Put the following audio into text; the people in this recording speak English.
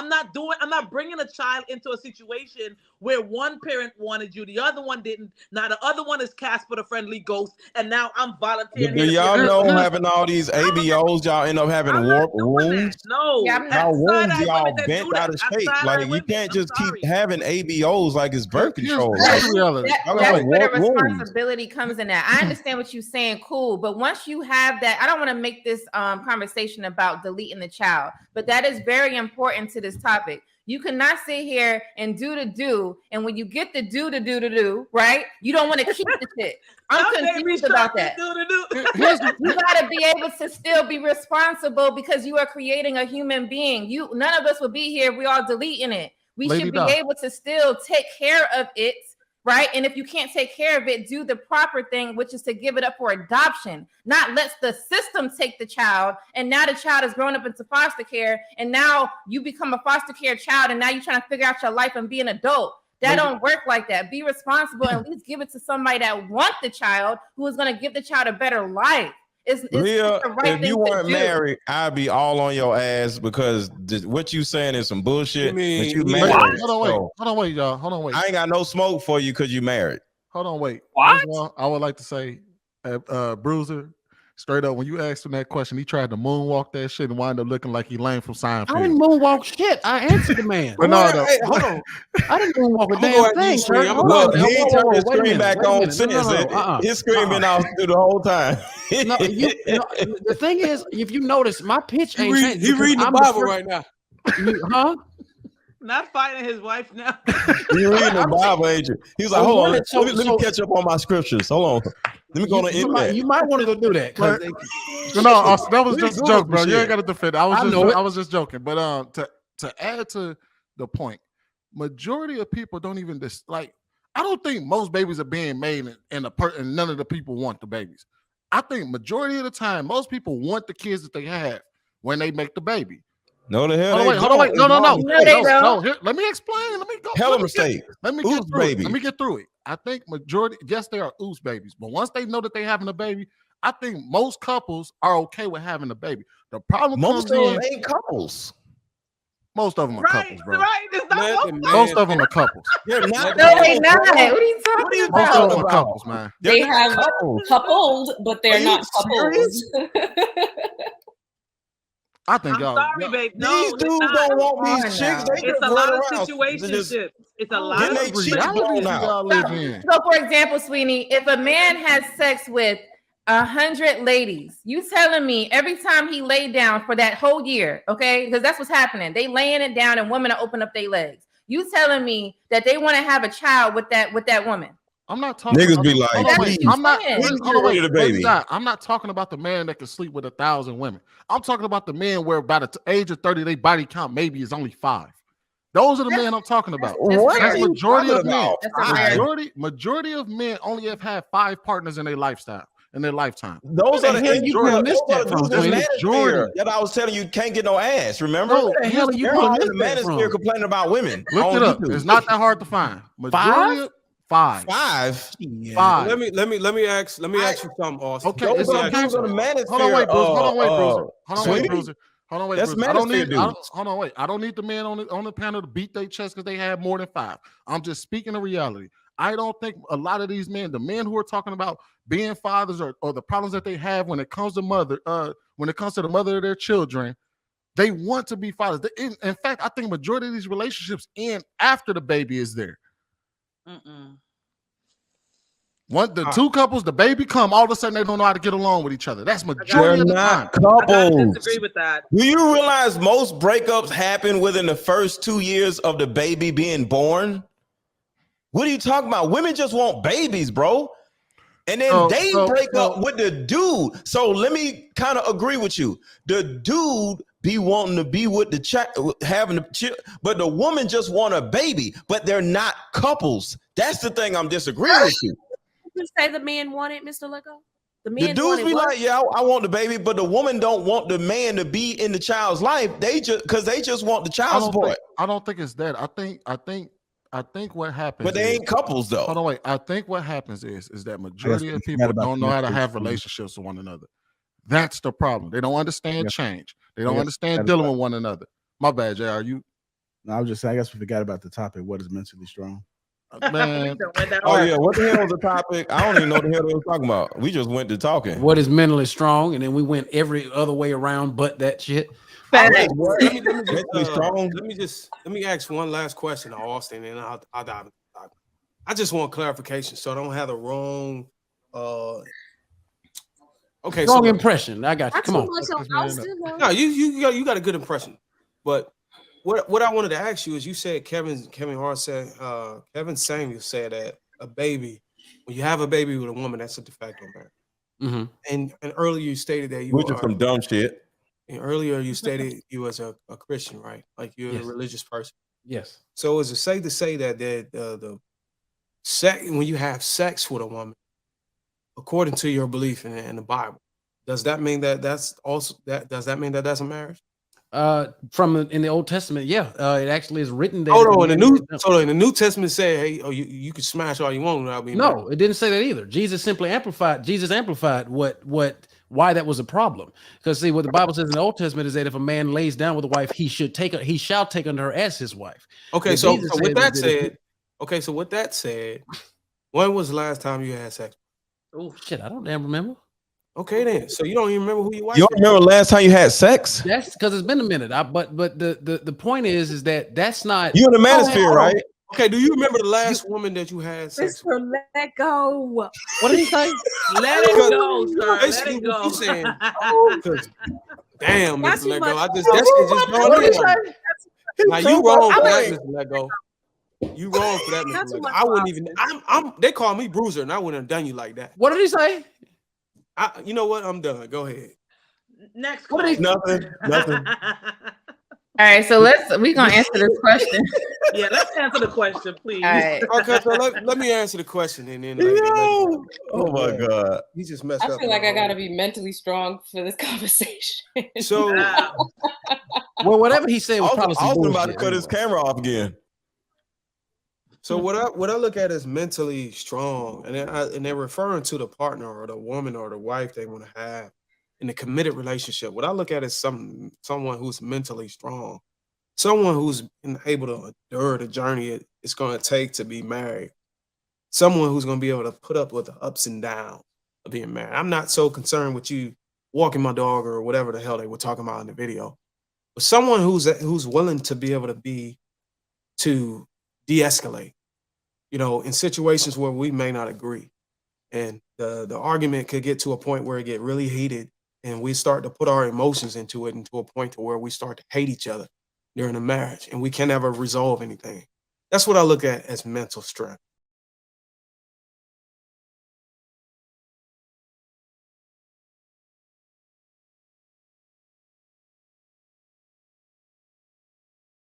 I'm not bringing a child into a situation where one parent wanted you, the other one didn't. Now the other one is Casper the Friendly Ghost, and now I'm But volunteering do here. y'all know having all these ABOs, y'all end up having warped wombs? No, Y'all wombs, side-eye y'all women that bent do that. out of That's shape. side-eye Like you women. can't I'm just keep sorry. having ABOs like it's birth control. That's Like, where the warped wombs. responsibility comes in that. I understand what you're saying, cool. But once you have that, I don't want to make this conversation about deleting the child, but that is very important to this topic. You cannot sit here and do, and when you get the do, right? You don't want to keep the shit. I'm confused about that. You gotta be able to still be responsible because you are creating a human being. None of us would be here if we all deleting it. We should be able to still take care of it, right? And if you can't take care of it, do the proper thing, which is to give it up for adoption, not let the system take the child. And now the child is grown up into foster care, and now you become a foster care child, and now you're trying to figure out your life and be an adult. That don't work like that. Be responsible and at least give it to somebody that wants the child, who is going to give the child a better life. It's Leah, the right if you thing to weren't do. married, I'd be all on your ass because what you saying is some bullshit. But you Hold married. on, wait, y'all. Hold on, wait. I ain't got no smoke for you because you married. Hold on, wait. What? All, I would like to say, Bruizzr, straight up, when you asked him that question, he tried to moonwalk that shit and wind up looking like he lame from Seinfeld. I didn't moonwalk shit. I answered the man. But no, Hey, hold on. I didn't moonwalk a damn thing. Sir. Look, he ain't turned his screen back on since. His screen been off through the whole time. No, the thing is, if you notice, my pitch ain't changed. He reading the Bible right now. Huh? Not fighting his wife now. You reading the Bible, ain't you? He's like, hold on, let me catch up on my scriptures. Hold on. Let me go on the internet. You might want to go do that. No, that was just a joke, bro. You ain't got to defend it. I was just joking. But to add to the point, majority of people don't even like. I don't think most babies are being made and none of the people want the babies. I think majority of the time, most people want the kids that they have when they make the baby. No, the hell. Hold on, wait. No. No, Let me explain. Let me go. Hell of a mistake. Let me get through it. Let me get through it. I think majority, yes, they are oops babies, but once they know that they having a baby, I think most couples are okay with having a baby. The problem most of them ain't couples. Most of them are couples, bro. Right, most of them are couples. They're not. No, they're not. What are you talking about? Most of them are couples, man. They have coupled, but they're not couples. I think I'm sorry, babe. No, these dudes don't want these chicks. It's a lot of situationships. It's a lot of situations. So, for example, Sweeney, if a man has sex with 100 ladies, you telling me every time he laid down for that whole year, okay? Because that's what's happening. They laying it down and women are open up their legs. You telling me that they want to have a child with that woman? I'm not talking. Niggas be like, I'm not. Wait, the baby. I'm not talking about the man that can sleep with 1,000 women. I'm talking about the men where by the age of 30, their body count maybe is only 5. Those are the men I'm talking about. That's majority of men. Majority of men only have had 5 partners in their lifestyle. In their lifetime, those are the majority. That I was telling you can't get no ass. Remember? Where the hell are you pulling the manosphere complaining about women? Look it up. It's not that hard to find. Majority. 5. 5. Yeah. 5. Let me ask you something, Austin. Okay, it's okay. Hold on, wait, Bruizzr. Hold on, wait, Bruizzr. I don't need the men on the panel to beat their chest because they have more than 5. I'm just speaking of reality. I don't think a lot of these men, the men who are talking about being fathers or the problems that they have when it comes to the mother of their children, they want to be fathers. In fact, I think majority of these relationships end after the baby is there. The two couples, the baby come, all of a sudden they don't know how to get along with each other. That's majority of the time. Couples. I disagree with that. Do you realize most breakups happen within the first 2 years of the baby being born? What are you talking about? Women just want babies, bro. And then they break up with the dude. So let me kind of agree with you. The dude be wanting to be with the child, having the child, but the woman just want a baby, but they're not couples. That's the thing I'm disagreeing with you. You say the man want it, Mr. Lego? The dudes be like, yeah, I want the baby, but the woman don't want the man to be in the child's life. They just want the child support. I don't think it's that. I think what happens, but they ain't couples though. Hold on, wait. I think what happens is that majority of people don't know how to have relationships with one another. That's the problem. They don't understand change. They don't understand dealing with one another. My bad, JR. No, I was just saying. I guess we forgot about the topic. What is mentally strong? Man. Oh yeah, what the hell was the topic? I don't even know the hell they were talking about. We just went to talking. What is mentally strong, and then we went every other way around, but that shit. Let me ask one last question to Austin, and I'll dive. I just want clarification, so I don't have the wrong. Okay, strong impression. I got you. Come on. No, you got a good impression, but what I wanted to ask you is, you said Kevin Hart said Kevin Samuel said that a baby, when you have a baby with a woman, that's a de facto marriage. And earlier you stated that which is some dumb shit. And earlier you stated you was a Christian, right? Like you're a religious person. Yes. So is it safe to say that the sex, when you have sex with a woman, according to your belief in the Bible, does that mean that does that mean that that's a marriage? In the Old Testament, it actually is written there. In the New Testament say, hey, you can smash all you want without being married. No, it didn't say that either. Jesus simply amplified. Jesus amplified why that was a problem. Because see, what the Bible says in the Old Testament is that if a man lays down with a wife, he shall take unto her as his wife. Okay, so with that said, when was the last time you had sex? Oh shit, I don't damn remember. Okay, then. So you don't even remember who your wife is? You don't remember last time you had sex? That's because it's been a minute. But the point is that that's not. You in the manosphere, right? Okay, do you remember the last woman that you had sex with? Let go. What did he say? Let it go, sir. Let it go. You saying, damn, Mr. Let Go. That shit just going on. Now you wrong for that, Mr. Let Go. You wrong for that, Mr. Let Go. I wouldn't even. They call me Bruizzr, and I wouldn't have done you like that. What did he say? You know what? I'm done. Go ahead. Next. Nothing. All right, so we're gonna answer this question. Yeah, let's answer the question, please. All right. Okay, so let me answer the question, and then. Oh my God, he just messed up. I feel like I gotta be mentally strong for this conversation. So, well, whatever he said was probably I was about to cut his camera off again. So what I look at is mentally strong, and they're referring to the partner or the woman or the wife they want to have in a committed relationship. What I look at is someone who's mentally strong, someone who's able to endure the journey it's going to take to be married, someone who's going to be able to put up with the ups and downs of being married. I'm not so concerned with you walking my dog or whatever the hell they were talking about in the video, but someone who's willing to be able to de-escalate, in situations where we may not agree. And the argument could get to a point where it get really heated and we start to put our emotions into it, into a point to where we start to hate each other during a marriage and we can never resolve anything. That's what I look at as mental strength.